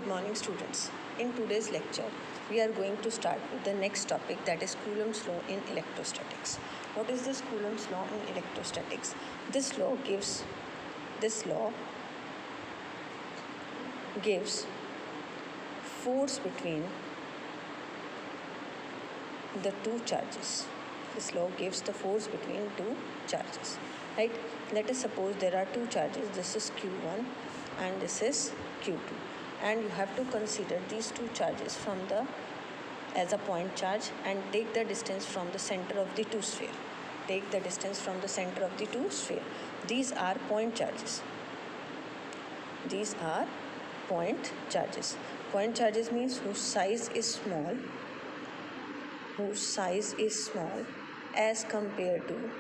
Good morning, students. In today's lecture, we are going to start with the next topic, that is Coulomb's law in electrostatics. What is this Coulomb's law in electrostatics? This law gives force between the two charges. This law gives the force between two charges, right? Let us suppose there are two charges. This is Q1 and this is Q2, and you have to consider these two charges as a point charge and take the distance from the center of the two sphere. Take the distance from the center of the two sphere. These are point charges. These are point charges. Point charges means whose size is small as compared to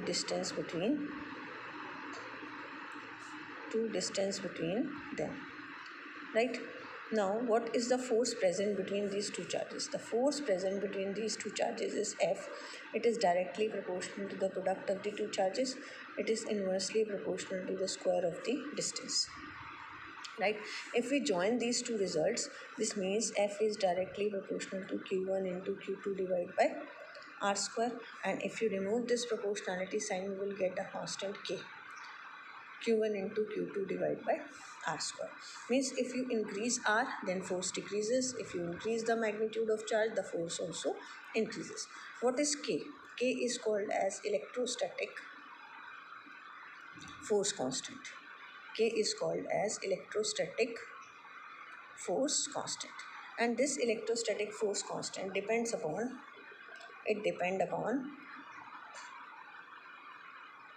distance between them, right? Now, what is the force present between these two charges? The force present between these two charges is F. It is directly proportional to the product of the two charges. It is inversely proportional to the square of the distance, right? If we join these two results, this means F is directly proportional to Q1 into Q2 divided by R square, and if you remove this proportionality sign, you will get a constant K. Q1 into Q2 divided by R square. Means if you increase R, then force decreases. If you increase the magnitude of charge, the force also increases. What is K? K is called as electrostatic force constant. K is called as electrostatic force constant. And this electrostatic force constant depends upon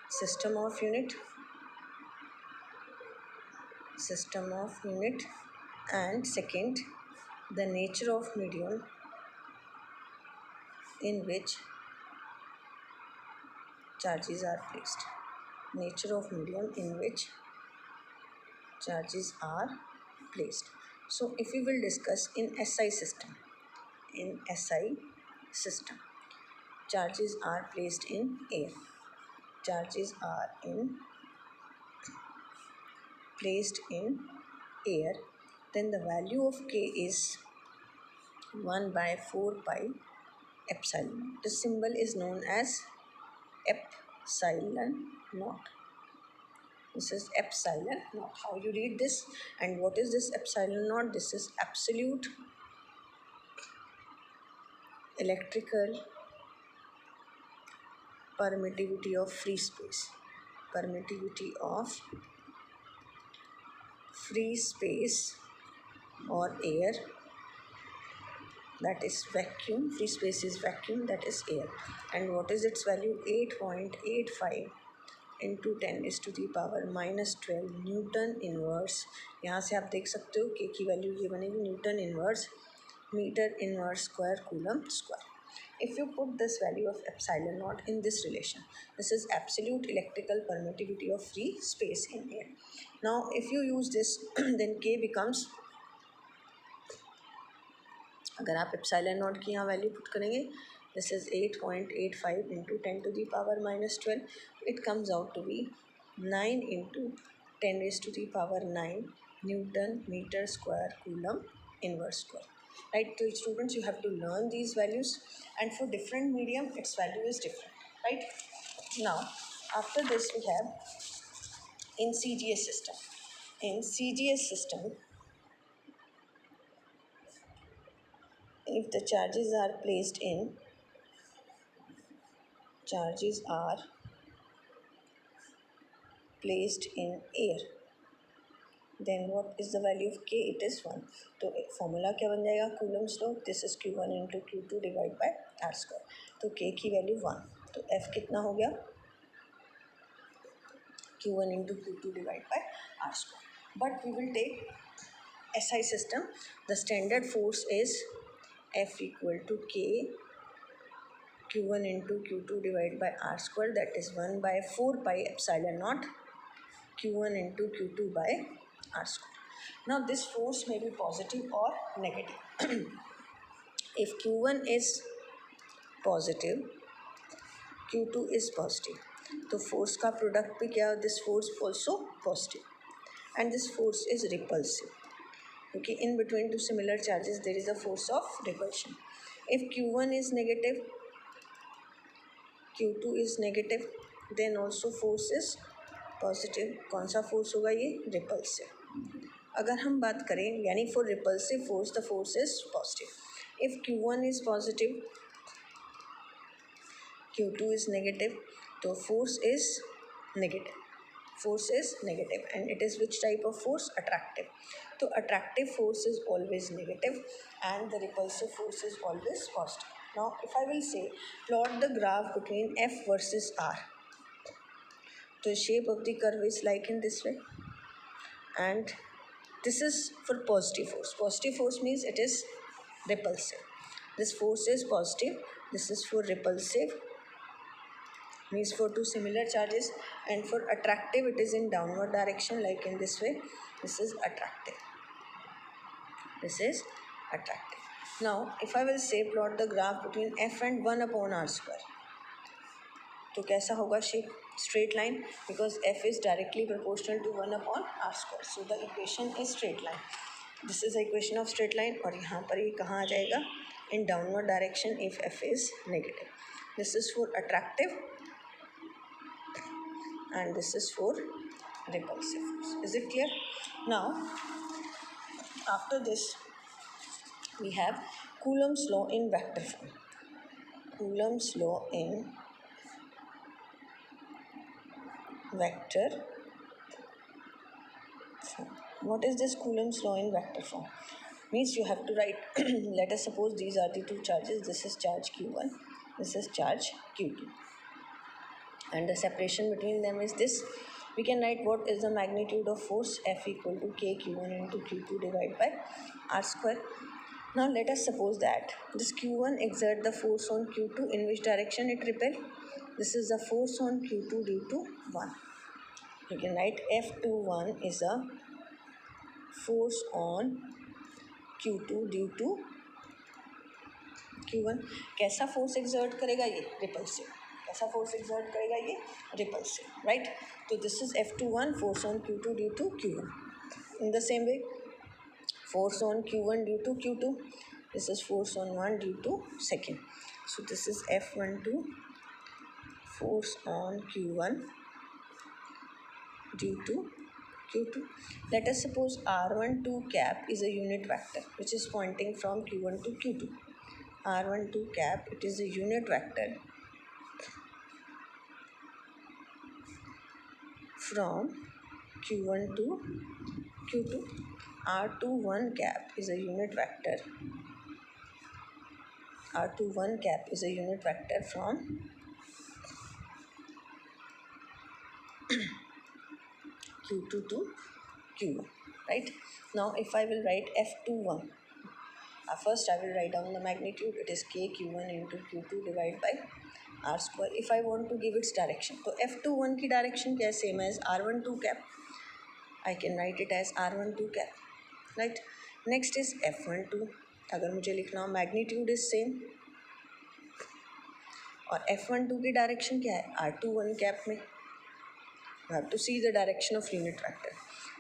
system of unit, and second, the nature of medium in which charges are placed. So if we will discuss in SI system, charges are placed in air. Then the value of K is 1 by 4 pi epsilon. This symbol is known as epsilon naught. This is epsilon naught. How you read this? And what is this epsilon naught? This is absolute electrical permittivity of free space. Or air, that is vacuum. Free space is vacuum, that is air. And what is its value? 8.85 into 10 is to the power minus 12 Newton inverse. यहाँ से आप देख सकते हो K की value ये बनेगी newton inverse metre inverse square coulomb square. If you put this value of epsilon naught in this relation, this is absolute electrical permittivity of free space in air. Now if you use this then K becomes, अगर आप epsilon naught की यहाँ value put करेंगे, this is 8.85 into 10 to the power minus 12. It comes out to be 9 into 10 raised to the power 9 Newton meter square coulomb inverse square. Right, so students, you have to learn these values, and for different medium its value is different, right? Now after this we have in CGS system. If the charges are placed in air, then what is the value of K? It is 1. तो formula क्या बन जाएगा? Coulomb's law. This is Q1 into Q2 divide by R square. तो K की वैल्यू 1. तो F कितना हो गया? Q1 into Q2 divide by R square. But we will take SI system. The standard force is F equal to K Q1 into Q2 divided by R square, that is 1 by 4 pi epsilon naught Q1 into Q2 by R square. Now this force may be positive or negative. If Q1 is positive, Q2 is positive, तो force का product भी क्या? This force also positive. and this force is repulsive. Okay, in between two similar charges there is a force of repulsion. If q1 is negative, q2 is negative, then also force is positive. कौन सा force होगा ये? Repulsive. अगर हम बात करें यानी for repulsive force the force is positive. If q1 is positive, q2 is negative, तो force is negative. Force is negative and it is which type of force? Attractive. तो attractive force is always negative and the repulsive force is always positive. Now if I will say plot the graph between f versus r. The shape of the curve is like in this way, and this is for positive force. Positive force means it is repulsive. This force is positive, this is for repulsive, means for two similar charges, and for attractive it is in downward direction like in this way. This is attractive, this is attractive. Now if I will say plot the graph between f and 1 upon r square, तो कैसा होगा shape? Straight line, because F is directly proportional to 1 upon R square. So the equation is straight line. This is the equation of straight line. और यहाँ पर ये कहाँ आ जाएगा? In downward direction if F is negative. This is for attractive and this is for repulsive force. Is it clear? Now after this we have Coulomb's law in vector form. Coulomb's law in vector form. What is this Coulomb's law in vector form? Means you have to write let us suppose these are the two charges. This is charge q1, this is charge q2, and the separation between them is this. We can write what is the magnitude of force F equal to k q1 into q2 divided by r square. Now let us suppose that this q1 exert the force on q2. In which direction it repel? This is the force on q2 due to 1. You can write F21 is a force on q2 due to q1. कैसा force exert करेगा ये? Repulsive. कैसा force exert करेगा ये? Repulsive, right? तो this is F21 force on q2 due to q1. In the same way force on q1 due to q2, this is force on 1 due to second. So this is F12 force on q1 due to q2. Let us suppose r12 cap is a unit vector which is pointing from q1 to q2. r12 cap, it is a unit vector from q1 to q2. r21 cap is a unit vector. r21 cap is a unit vector from q2 to q1, right? Now if I will write F21, first I will write down the magnitude. It is k q1 into q2 divided by r square. If I want to give its direction, तो F21 की direction क्या है? Same as r12 cap. I can write it as r12 cap, right? Next is F12. अगर मुझे लिखना हो magnitude is same, और F12 की डायरेक्शन क्या है? R21 कैप में. You have to see the direction of unit vector.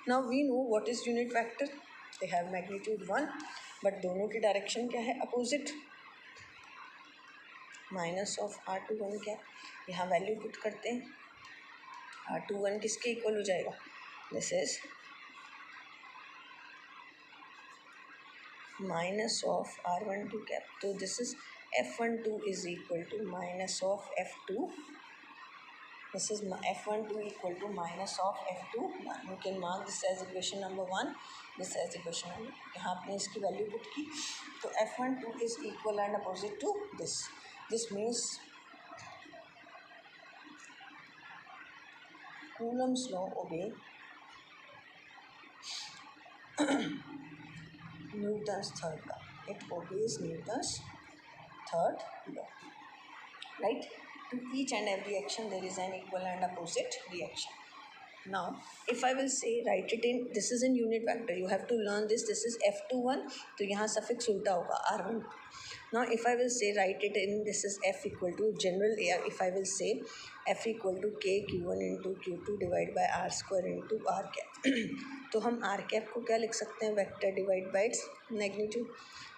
Now we know what is unit vector. They have magnitude 1, but दोनों की डायरेक्शन क्या है? Opposite. Minus of R21 cap. यहाँ वैल्यू पुट करते हैं. R21 किसके equal हो जाएगा? This is minus of r12 cap. So this is f12 is equal to minus of f2. This is f12 equal to minus of f2. You can mark this as equation number 1, this as equation number. यहाँ आपने इसकी value put की, तो f12 is equal and opposite to this. This means Coulomb's law obey Newton's third law. It obeys Newton's third law, right? To each and every action there is an equal and opposite reaction. Now if I will say write it in, this is in unit vector, you have to learn this. This is F21, तो यहाँ suffix उल्टा होगा R1. Now if I will say write it in, this is F equal to general, if I will say F equal to k q1 into q2 divided by r square into r cap. तो हम are cap को क्या लिख सकते हैं, vector divide by its magnitude.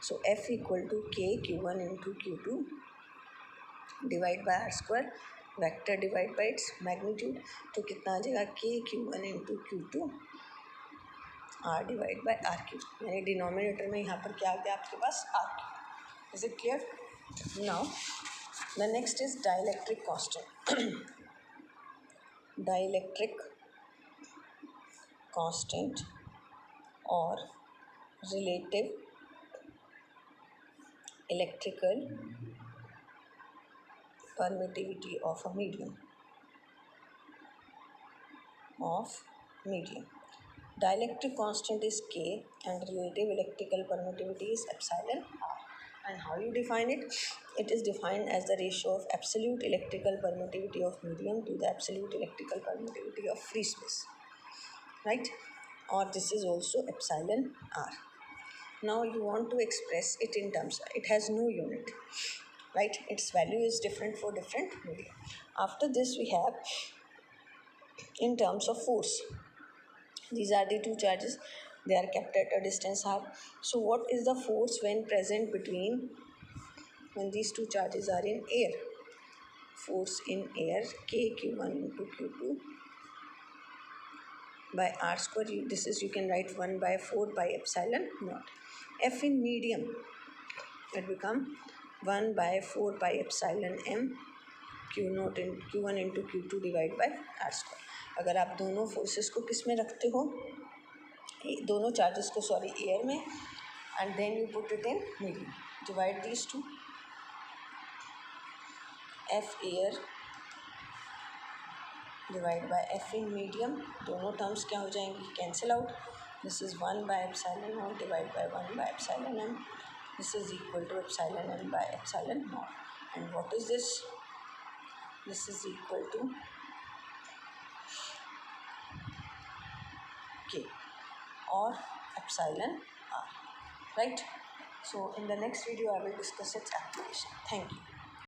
So F equal to K Q one into Q two divide by R square, vector divide by its magnitude. तो कितना आ जाएगा, K Q one into Q two R divide by R cube. यानी denominator में यहाँ पर क्या आ गया आपके पास, R cube. Is it clear? Now the next is dielectric constant. Dielectric constant और relative electrical permittivity of a medium. Dielectric constant is K and relative electrical permittivity is epsilon R. And how you define it? It is defined as the ratio of absolute electrical permittivity of medium to the absolute electrical permittivity of free space, right? Or this is also epsilon R. Now you want to express it in terms, it has no unit, right? Its value is different for different medium. After this we have in terms of force. These are the two charges, they are kept at a distance r. So what is the force when present between, when these two charges are in air? Force in air, k q1 into q2 by r square. This is, you can write 1 by 4 by epsilon naught. F in medium, it become 1 by 4 by epsilon m q naught in q1 into q2 divide by R square. अगर आप दोनों forces को किस में रखते हो, दोनों charges को सॉरी एयर में, and then you put it in medium, divide these two. F air divide by F in medium, दोनों टर्म्स क्या हो जाएंगी, cancel out. This is 1 by epsilon naught divide by 1 by epsilon M. This is equal to epsilon M by epsilon naught. And what is this? This is equal to K or epsilon R, right? So in the next video I will discuss its application. Thank you.